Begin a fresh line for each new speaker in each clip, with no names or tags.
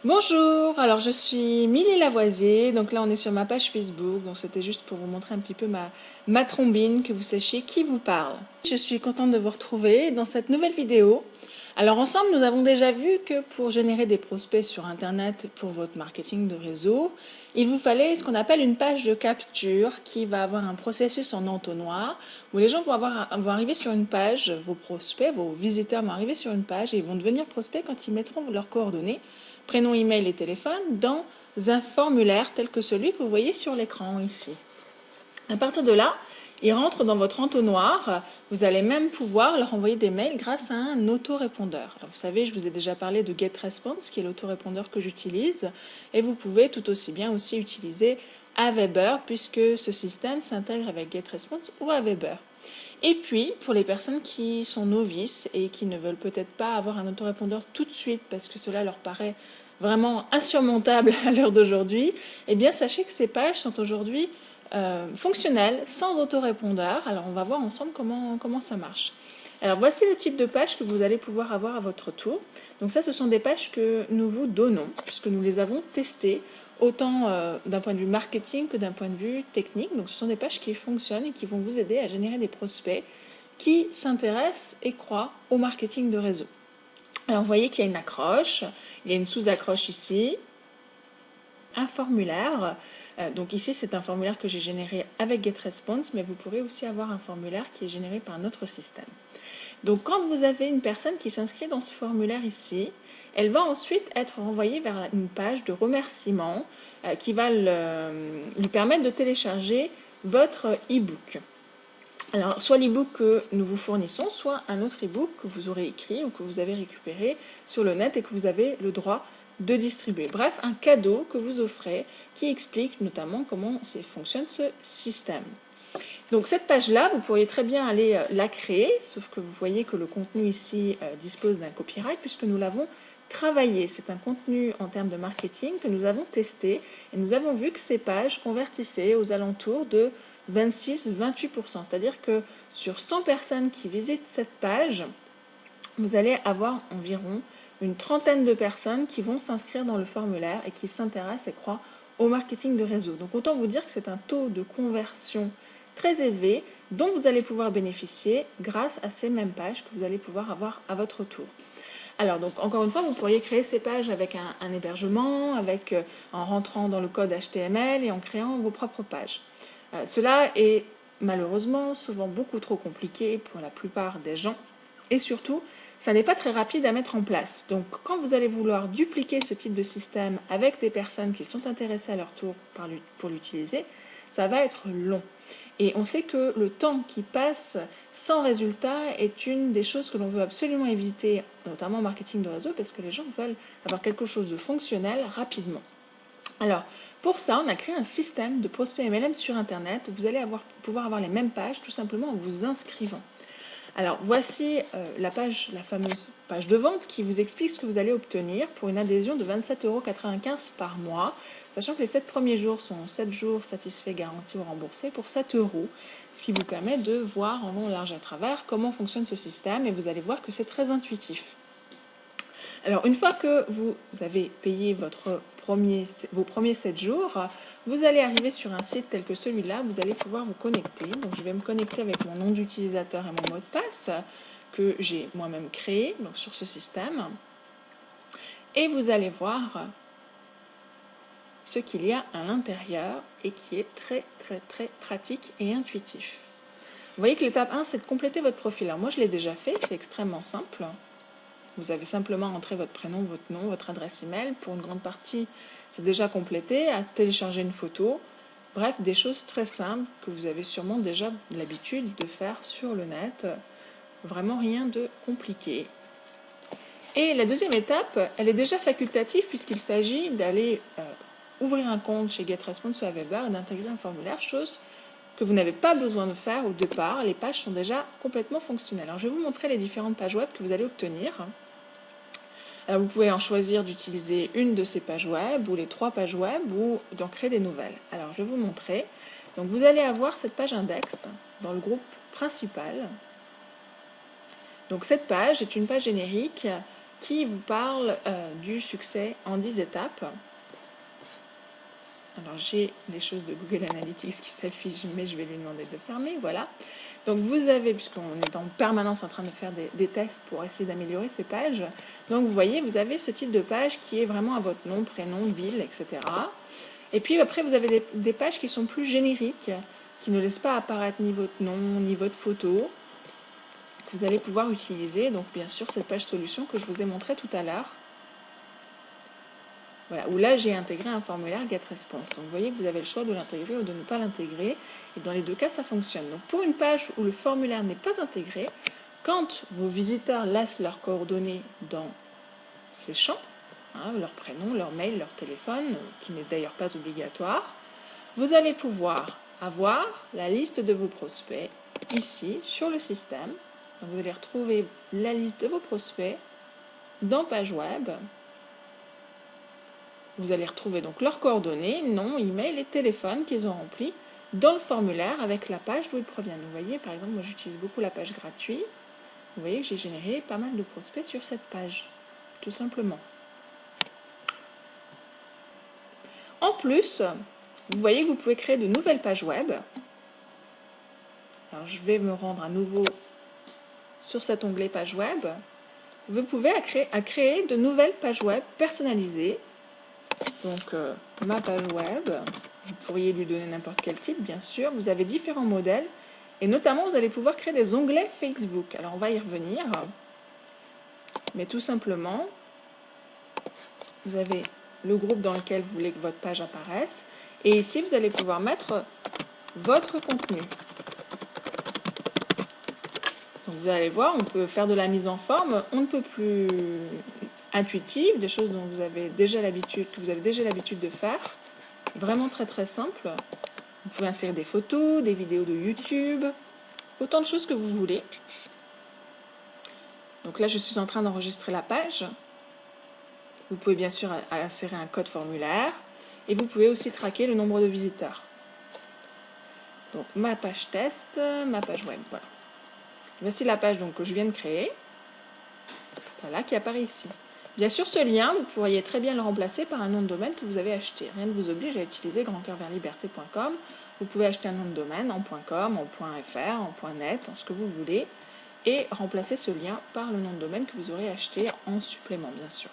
Bonjour, alors je suis Milly Lavoisier, donc là on est sur ma page Facebook, donc c'était juste pour vous montrer un petit peu ma trombine, que vous sachiez qui vous parle. Je suis contente de vous retrouver dans cette nouvelle vidéo. Alors ensemble nous avons déjà vu que pour générer des prospects sur internet pour votre marketing de réseau, il vous fallait ce qu'on appelle une page de capture qui va avoir un processus en entonnoir où les gens vont arriver sur une page, vos prospects, vos visiteurs vont arriver sur une page et ils vont devenir prospects quand ils mettront leurs coordonnées prénom, email et téléphone dans un formulaire tel que celui que vous voyez sur l'écran ici. À partir de là, ils rentrent dans votre entonnoir. Vous allez même pouvoir leur envoyer des mails grâce à un autorépondeur. Alors, vous savez, je vous ai déjà parlé de GetResponse, qui est l'autorépondeur que j'utilise. Et vous pouvez tout aussi bien aussi utiliser Aweber, puisque ce système s'intègre avec GetResponse ou Aweber. Et puis, pour les personnes qui sont novices et qui ne veulent peut-être pas avoir un autorépondeur tout de suite parce que cela leur paraît vraiment insurmontable à l'heure d'aujourd'hui, eh bien sachez que ces pages sont aujourd'hui fonctionnelles, sans autorépondeur. Alors on va voir ensemble comment ça marche. Alors voici le type de page que vous allez pouvoir avoir à votre tour. Donc ça, ce sont des pages que nous vous donnons, puisque nous les avons testées, autant d'un point de vue marketing que d'un point de vue technique. Donc ce sont des pages qui fonctionnent et qui vont vous aider à générer des prospects qui s'intéressent et croient au marketing de réseau. Alors vous voyez qu'il y a une accroche, il y a une sous-accroche ici, un formulaire. Donc ici c'est un formulaire que j'ai généré avec GetResponse, mais vous pourrez aussi avoir un formulaire qui est généré par un autre système. Donc quand vous avez une personne qui s'inscrit dans ce formulaire ici, elle va ensuite être renvoyée vers une page de remerciement qui va lui permettre de télécharger votre e-book. Alors, soit l'e-book que nous vous fournissons, soit un autre e-book que vous aurez écrit ou que vous avez récupéré sur le net et que vous avez le droit de distribuer. Bref, un cadeau que vous offrez qui explique notamment comment fonctionne ce système. Donc cette page-là, vous pourriez très bien aller la créer, sauf que vous voyez que le contenu ici dispose d'un copyright puisque nous l'avons travaillé. C'est un contenu en termes de marketing que nous avons testé et nous avons vu que ces pages convertissaient aux alentours de 26-28%. C'est-à-dire que sur 100 personnes qui visitent cette page, vous allez avoir environ une trentaine de personnes qui vont s'inscrire dans le formulaire et qui s'intéressent et croient au marketing de réseau. Donc autant vous dire que c'est un taux de conversion très élevé dont vous allez pouvoir bénéficier grâce à ces mêmes pages que vous allez pouvoir avoir à votre tour. Alors donc encore une fois, vous pourriez créer ces pages avec un hébergement, en rentrant dans le code HTML et en créant vos propres pages. Cela est malheureusement souvent beaucoup trop compliqué pour la plupart des gens et surtout, ça n'est pas très rapide à mettre en place. Donc quand vous allez vouloir dupliquer ce type de système avec des personnes qui sont intéressées à leur tour pour l'utiliser, ça va être long. Et on sait que le temps qui passe sans résultat est une des choses que l'on veut absolument éviter, notamment en marketing de réseau, parce que les gens veulent avoir quelque chose de fonctionnel rapidement. Alors, pour ça, on a créé un système de prospects MLM sur Internet. Vous allez pouvoir avoir les mêmes pages tout simplement en vous inscrivant. Alors, voici la fameuse page de vente qui vous explique ce que vous allez obtenir pour une adhésion de 27,95 € par mois, sachant que les 7 premiers jours sont 7 jours satisfaits, garantis ou remboursés pour 7 €, ce qui vous permet de voir en long, large, à travers comment fonctionne ce système et vous allez voir que c'est très intuitif. Alors, une fois que vous avez payé vos premiers 7 jours, vous allez arriver sur un site tel que celui-là, vous allez pouvoir vous connecter. Donc, je vais me connecter avec mon nom d'utilisateur et mon mot de passe que j'ai moi-même créé donc sur ce système. Et vous allez voir ce qu'il y a à l'intérieur et qui est très, très, très pratique et intuitif. Vous voyez que l'étape 1, c'est de compléter votre profil. Alors, moi, je l'ai déjà fait, c'est extrêmement simple. Vous avez simplement entré votre prénom, votre nom, votre adresse email. Pour une grande partie, c'est déjà complété, à télécharger une photo. Bref, des choses très simples que vous avez sûrement déjà l'habitude de faire sur le net. Vraiment rien de compliqué. Et la deuxième étape, elle est déjà facultative puisqu'il s'agit d'aller ouvrir un compte chez GetResponse ou Aweber et d'intégrer un formulaire, chose que vous n'avez pas besoin de faire au départ. Les pages sont déjà complètement fonctionnelles. Alors, je vais vous montrer les différentes pages web que vous allez obtenir. Alors, vous pouvez en choisir d'utiliser une de ces pages web ou les 3 pages web ou d'en créer des nouvelles. Alors, je vais vous montrer. Donc, vous allez avoir cette page index dans le groupe principal. Donc, cette page est une page générique. qui vous parle du succès en 10 étapes. Alors j'ai les choses de Google Analytics qui s'affichent, mais je vais lui demander de fermer, voilà. Donc vous avez, puisqu'on est en permanence en train de faire des tests pour essayer d'améliorer ces pages, donc vous voyez, vous avez ce type de page qui est vraiment à votre nom, prénom, ville, etc. Et puis après, vous avez des pages qui sont plus génériques, qui ne laissent pas apparaître ni votre nom, ni votre photo, que vous allez pouvoir utiliser. Donc bien sûr, cette page solution que je vous ai montré tout à l'heure. Voilà, où là j'ai intégré un formulaire GetResponse. Donc vous voyez que vous avez le choix de l'intégrer ou de ne pas l'intégrer. Et dans les deux cas, ça fonctionne. Donc pour une page où le formulaire n'est pas intégré, quand vos visiteurs laissent leurs coordonnées dans ces champs, hein, leur prénom, leur mail, leur téléphone, qui n'est d'ailleurs pas obligatoire, vous allez pouvoir avoir la liste de vos prospects ici sur le système. Donc vous allez retrouver la liste de vos prospects dans Page Web. Vous allez retrouver donc leurs coordonnées, nom, email et téléphone qu'ils ont remplis dans le formulaire avec la page d'où ils proviennent. Vous voyez, par exemple, moi j'utilise beaucoup la page gratuite. Vous voyez que j'ai généré pas mal de prospects sur cette page, tout simplement. En plus, vous voyez que vous pouvez créer de nouvelles pages web. Alors je vais me rendre à nouveau sur cet onglet page web. Vous pouvez créer de nouvelles pages web personnalisées. Donc ma page web, vous pourriez lui donner n'importe quel type bien sûr, vous avez différents modèles et notamment vous allez pouvoir créer des onglets Facebook. Alors on va y revenir, mais tout simplement vous avez le groupe dans lequel vous voulez que votre page apparaisse et ici vous allez pouvoir mettre votre contenu. Donc vous allez voir, on peut faire de la mise en forme, on ne peut plus intuitive, des choses dont vous avez déjà l'habitude, que vous avez déjà l'habitude de faire. Vraiment très très simple. Vous pouvez insérer des photos, des vidéos de YouTube, autant de choses que vous voulez. Donc là, je suis en train d'enregistrer la page. Vous pouvez bien sûr insérer un code formulaire et vous pouvez aussi traquer le nombre de visiteurs. Donc ma page test, ma page web, voilà. Voici la page donc, que je viens de créer. Voilà, qui apparaît ici. Bien sûr, ce lien, vous pourriez très bien le remplacer par un nom de domaine que vous avez acheté. Rien ne vous oblige à utiliser grandcoeurversliberté.com. Vous pouvez acheter un nom de domaine en .com, en .fr, en .net, en ce que vous voulez, et remplacer ce lien par le nom de domaine que vous aurez acheté en supplément, bien sûr.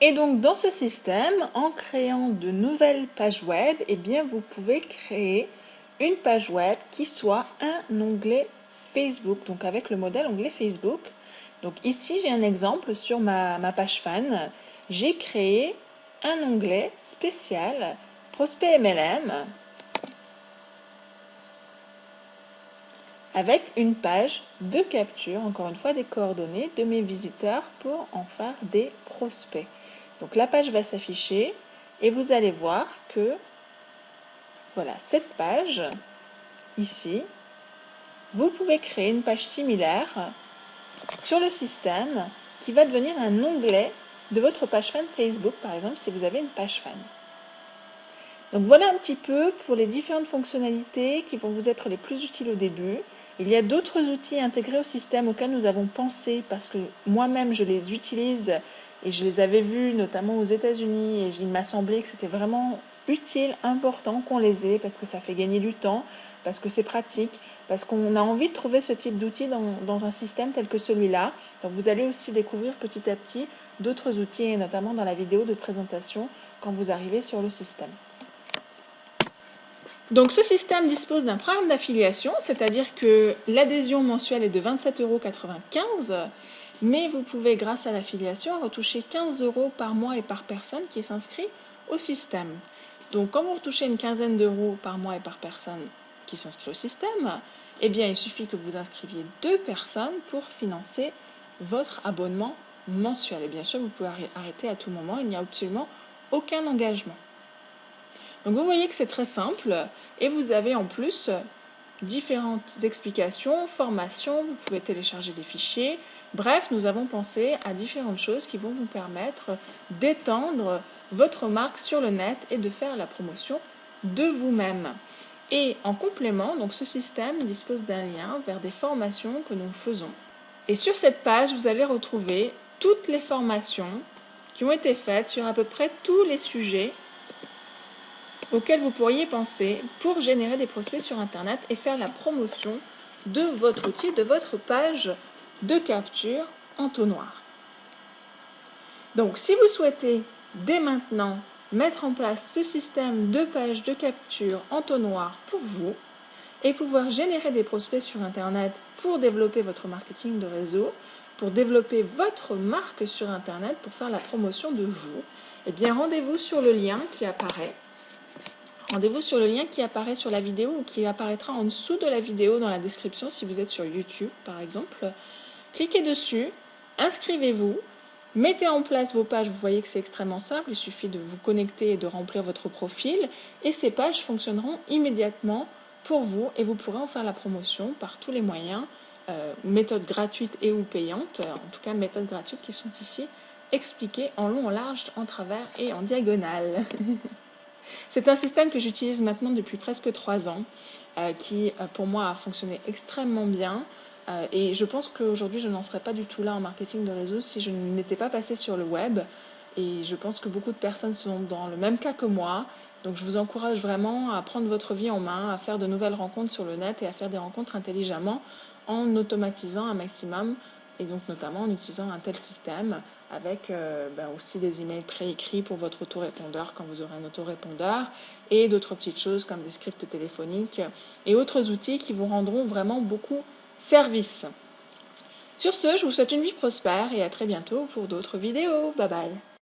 Et donc, dans ce système, en créant de nouvelles pages web, eh bien, vous pouvez créer une page web qui soit un onglet Facebook, donc avec le modèle onglet Facebook. Donc ici, j'ai un exemple sur ma page fan. J'ai créé un onglet spécial Prospect MLM avec une page de capture, encore une fois, des coordonnées de mes visiteurs pour en faire des prospects. Donc la page va s'afficher et vous allez voir que voilà, cette page ici, vous pouvez créer une page similaire sur le système qui va devenir un onglet de votre page fan Facebook, par exemple, si vous avez une page fan. Donc voilà un petit peu pour les différentes fonctionnalités qui vont vous être les plus utiles au début. Il y a d'autres outils intégrés au système auxquels nous avons pensé parce que moi-même je les utilise et je les avais vus notamment aux États-Unis et il m'a semblé que c'était vraiment utile, important qu'on les ait parce que ça fait gagner du temps, parce que c'est pratique, parce qu'on a envie de trouver ce type d'outils dans un système tel que celui-là. Donc vous allez aussi découvrir petit à petit d'autres outils, et notamment dans la vidéo de présentation quand vous arrivez sur le système. Donc ce système dispose d'un programme d'affiliation, c'est-à-dire que l'adhésion mensuelle est de 27,95 €, mais vous pouvez, grâce à l'affiliation, retoucher 15 € par mois et par personne qui s'inscrit au système. Donc quand vous retouchez une quinzaine d'euros par mois et par personne qui s'inscrit au système, eh bien il suffit que vous inscriviez 2 personnes pour financer votre abonnement mensuel. Et bien sûr, vous pouvez arrêter à tout moment, il n'y a absolument aucun engagement. Donc vous voyez que c'est très simple et vous avez en plus différentes explications, formations, vous pouvez télécharger des fichiers. Bref, nous avons pensé à différentes choses qui vont vous permettre d'étendre votre marque sur le net et de faire la promotion de vous-même. Et en complément, donc ce système dispose d'un lien vers des formations que nous faisons. Et sur cette page, vous allez retrouver toutes les formations qui ont été faites sur à peu près tous les sujets auxquels vous pourriez penser pour générer des prospects sur Internet et faire la promotion de votre outil, de votre page de capture entonnoir. Donc, si vous souhaitez dès maintenant mettre en place ce système de page de capture entonnoir pour vous et pouvoir générer des prospects sur Internet pour développer votre marketing de réseau, pour développer votre marque sur Internet, pour faire la promotion de vous, eh bien rendez-vous sur le lien qui apparaît. Rendez-vous sur le lien qui apparaît sur la vidéo ou qui apparaîtra en dessous de la vidéo dans la description si vous êtes sur YouTube par exemple. Cliquez dessus, inscrivez-vous, mettez en place vos pages, vous voyez que c'est extrêmement simple, il suffit de vous connecter et de remplir votre profil et ces pages fonctionneront immédiatement pour vous et vous pourrez en faire la promotion par tous les moyens, méthodes gratuites et ou payantes, en tout cas méthodes gratuites qui sont ici expliquées en long, en large, en travers et en diagonale. C'est un système que j'utilise maintenant depuis presque 3 ans, qui pour moi a fonctionné extrêmement bien et je pense qu'aujourd'hui je n'en serais pas du tout là en marketing de réseau si je n'étais pas passée sur le web et je pense que beaucoup de personnes sont dans le même cas que moi, donc je vous encourage vraiment à prendre votre vie en main, à faire de nouvelles rencontres sur le net et à faire des rencontres intelligemment en automatisant un maximum et donc notamment en utilisant un tel système avec aussi des emails préécrits pour votre autorépondeur quand vous aurez un autorépondeur et d'autres petites choses comme des scripts téléphoniques et autres outils qui vous rendront vraiment beaucoup service. Sur ce, je vous souhaite une vie prospère et à très bientôt pour d'autres vidéos. Bye bye.